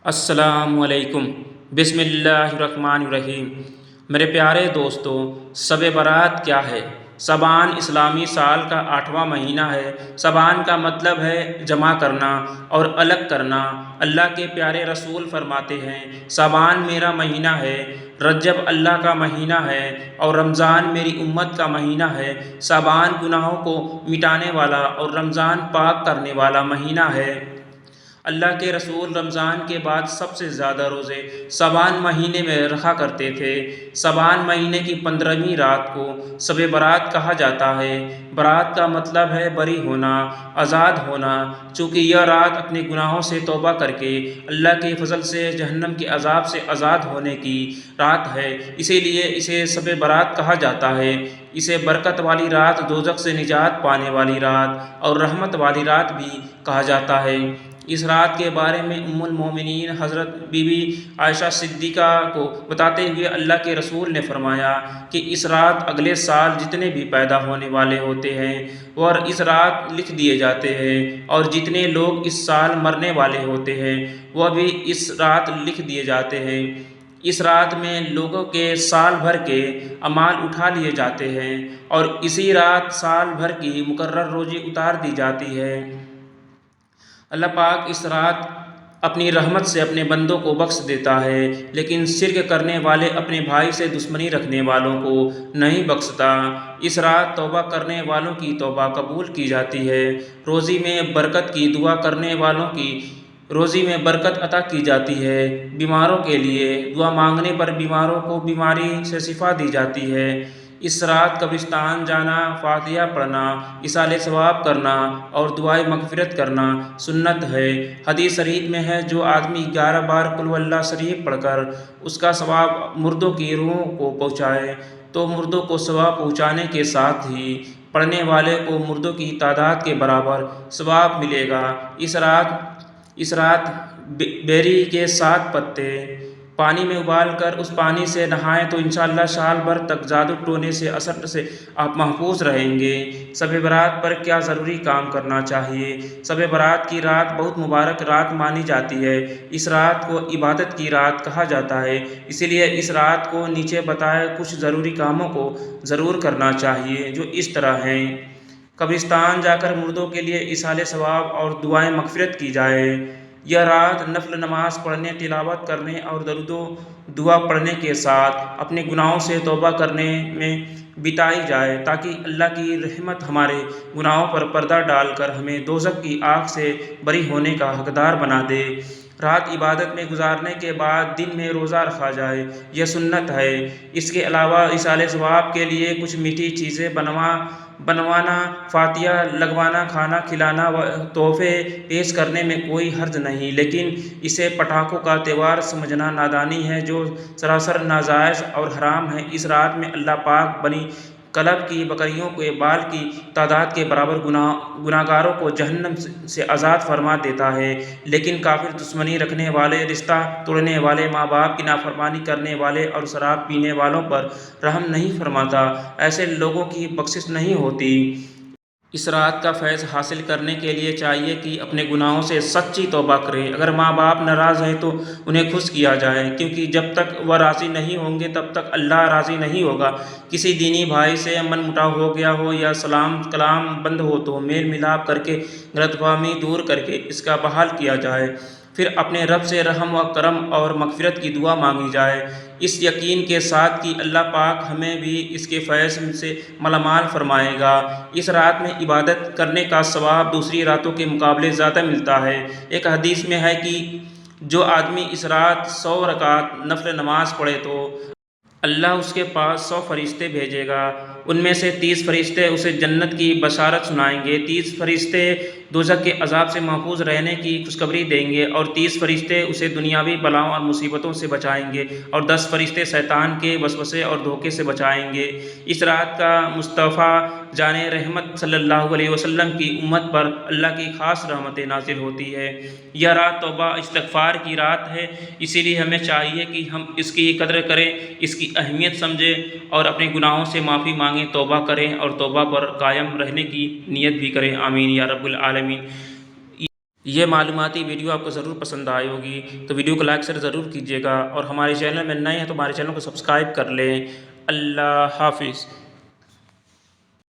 السلام علیکم۔ بسم اللہ الرحمن الرحیم۔ میرے پیارے دوستو، شب برات کیا ہے؟ شعبان اسلامی سال کا 8واں مہینہ ہے۔ شعبان کا مطلب ہے جمع کرنا اور الگ کرنا۔ اللہ کے پیارے رسول فرماتے ہیں، شعبان میرا مہینہ ہے، رجب اللہ کا مہینہ ہے اور رمضان میری امت کا مہینہ ہے۔ شعبان گناہوں کو مٹانے والا اور رمضان پاک کرنے والا مہینہ ہے۔ اللہ کے رسول رمضان کے بعد سب سے زیادہ روزے شعبان مہینے میں رکھا کرتے تھے۔ شعبان مہینے کی 15ویں رات کو شب برات کہا جاتا ہے۔ برات کا مطلب ہے بری ہونا، آزاد ہونا۔ چونکہ یہ رات اپنے گناہوں سے توبہ کر کے اللہ کے فضل سے جہنم کے عذاب سے آزاد ہونے کی رات ہے، اسی لیے اسے شب برات کہا جاتا ہے۔ اسے برکت والی رات، دوزخ سے نجات پانے والی رات اور رحمت والی رات بھی کہا جاتا ہے۔ اس رات کے بارے میں ام المومنین حضرت بی بی عائشہ صدیقہ کو بتاتے ہوئے اللہ کے رسول نے فرمایا کہ اس رات اگلے سال جتنے بھی پیدا ہونے والے ہوتے ہیں وہ اس رات لکھ دیے جاتے ہیں، اور جتنے لوگ اس سال مرنے والے ہوتے ہیں وہ بھی اس رات لکھ دیے جاتے ہیں۔ اس رات میں لوگوں کے سال بھر کے اعمال اٹھا لیے جاتے ہیں اور اسی رات سال بھر کی مقرر روزی اتار دی جاتی ہے۔ اللہ پاک اس رات اپنی رحمت سے اپنے بندوں کو بخش دیتا ہے، لیکن شرک کرنے والے اپنے بھائی سے دشمنی رکھنے والوں کو نہیں بخشتا۔ اس رات توبہ کرنے والوں کی توبہ قبول کی جاتی ہے۔ روزی میں برکت کی دعا کرنے والوں کی روزی میں برکت عطا کی جاتی ہے۔ بیماروں کے لیے دعا مانگنے پر بیماروں کو بیماری سے شفا دی جاتی ہے۔ اس رات قبرستان جانا، فاتحہ پڑھنا، ایصال ثواب کرنا اور دعائے مغفرت کرنا سنت ہے۔ حدیث شریف میں ہے، جو آدمی 11 بار قل اللہ شریف پڑھ کر اس کا ثواب مردوں کی روحوں کو پہنچائے تو مردوں کو ثواب پہنچانے کے ساتھ ہی پڑھنے والے کو مردوں کی تعداد کے برابر ثواب ملے گا۔ اس رات بیری کے 7 پتے پانی میں ابال کر اس پانی سے نہائیں تو انشاءاللہ سال بھر تک جادو ٹونے سے اثر سے آپ محفوظ رہیں گے۔ شب برات پر کیا ضروری کام کرنا چاہیے؟ شب برات کی رات بہت مبارک رات مانی جاتی ہے۔ اس رات کو عبادت کی رات کہا جاتا ہے، اسی لیے اس رات کو نیچے بتائے کچھ ضروری کاموں کو ضرور کرنا چاہیے، جو اس طرح ہیں۔ قبرستان جا کر مردوں کے لیے ایصال ثواب اور دعائیں مغفرت کی جائے۔ یہ رات نفل نماز پڑھنے، تلاوت کرنے اور درود و دعا پڑھنے کے ساتھ اپنے گناہوں سے توبہ کرنے میں بتائی جائے، تاکہ اللہ کی رحمت ہمارے گناہوں پر پردہ ڈال کر ہمیں دوزخ کی آگ سے بری ہونے کا حقدار بنا دے۔ رات عبادت میں گزارنے کے بعد دن میں روزہ رکھا جائے، یہ سنت ہے۔ اس کے علاوہ ایصال ثواب کے لیے کچھ میٹھی چیزیں بنوانا، فاتحہ لگوانا، کھانا کھلانا و تحفے پیش کرنے میں کوئی حرج نہیں، لیکن اسے پٹاخوں کا تہوار سمجھنا نادانی ہے، جو سراسر ناجائز اور حرام ہے۔ اس رات میں اللہ پاک بنی کلب کی بکریوں کے بال کی تعداد کے برابر گناہگاروں کو جہنم سے آزاد فرما دیتا ہے، لیکن کافر، دشمنی رکھنے والے، رشتہ توڑنے والے، ماں باپ کی نافرمانی کرنے والے اور شراب پینے والوں پر رحم نہیں فرماتا۔ ایسے لوگوں کی بخشش نہیں ہوتی۔ اس رات کا فیض حاصل کرنے کے لیے چاہیے کہ اپنے گناہوں سے سچی توبہ کریں۔ اگر ماں باپ ناراض ہیں تو انہیں خوش کیا جائے، کیونکہ جب تک وہ راضی نہیں ہوں گے تب تک اللہ راضی نہیں ہوگا۔ کسی دینی بھائی سے من مٹاؤ ہو گیا ہو یا سلام کلام بند ہو تو میل ملاپ کر کے غلط فہمی دور کر کے اس کا بحال کیا جائے، پھر اپنے رب سے رحم و کرم اور مغفرت کی دعا مانگی جائے، اس یقین کے ساتھ کہ اللہ پاک ہمیں بھی اس کے فیض سے مالامال فرمائے گا۔ اس رات میں عبادت کرنے کا ثواب دوسری راتوں کے مقابلے زیادہ ملتا ہے۔ ایک حدیث میں ہے کہ جو آدمی اس رات 100 رکعت نفل نماز پڑھے تو اللہ اس کے پاس 100 فرشتے بھیجے گا، ان میں سے 30 فرشتے اسے جنت کی بشارت سنائیں گے، 30 فرشتے دوزخ کے عذاب سے محفوظ رہنے کی خوشخبری دیں گے اور 30 فرشتے اسے دنیاوی بلاؤں اور مصیبتوں سے بچائیں گے اور 10 فرشتے شیطان کے وسوسے اور دھوکے سے بچائیں گے۔ اس رات کا مصطفیٰ جان رحمت صلی اللہ علیہ وسلم کی امت پر اللہ کی خاص رحمت نازل ہوتی ہے۔ یہ رات توبہ استغفار کی رات ہے، اسی لیے ہمیں چاہیے کہ ہم اس کی قدر کریں، اس کی اہمیت سمجھیں اور اپنے گناہوں سے معافی مانگیں، توبہ کریں اور توبہ پر قائم رہنے کی نیت بھی کریں۔ آمین یا رب العالمین۔ یہ معلوماتی ویڈیو آپ کو ضرور پسند آئی ہوگی، تو ویڈیو کو لائک شیئر ضرور کیجیے گا، اور ہمارے چینل میں نئے ہیں تو ہمارے چینل کو سبسکرائب کر لیں۔ اللہ حافظ۔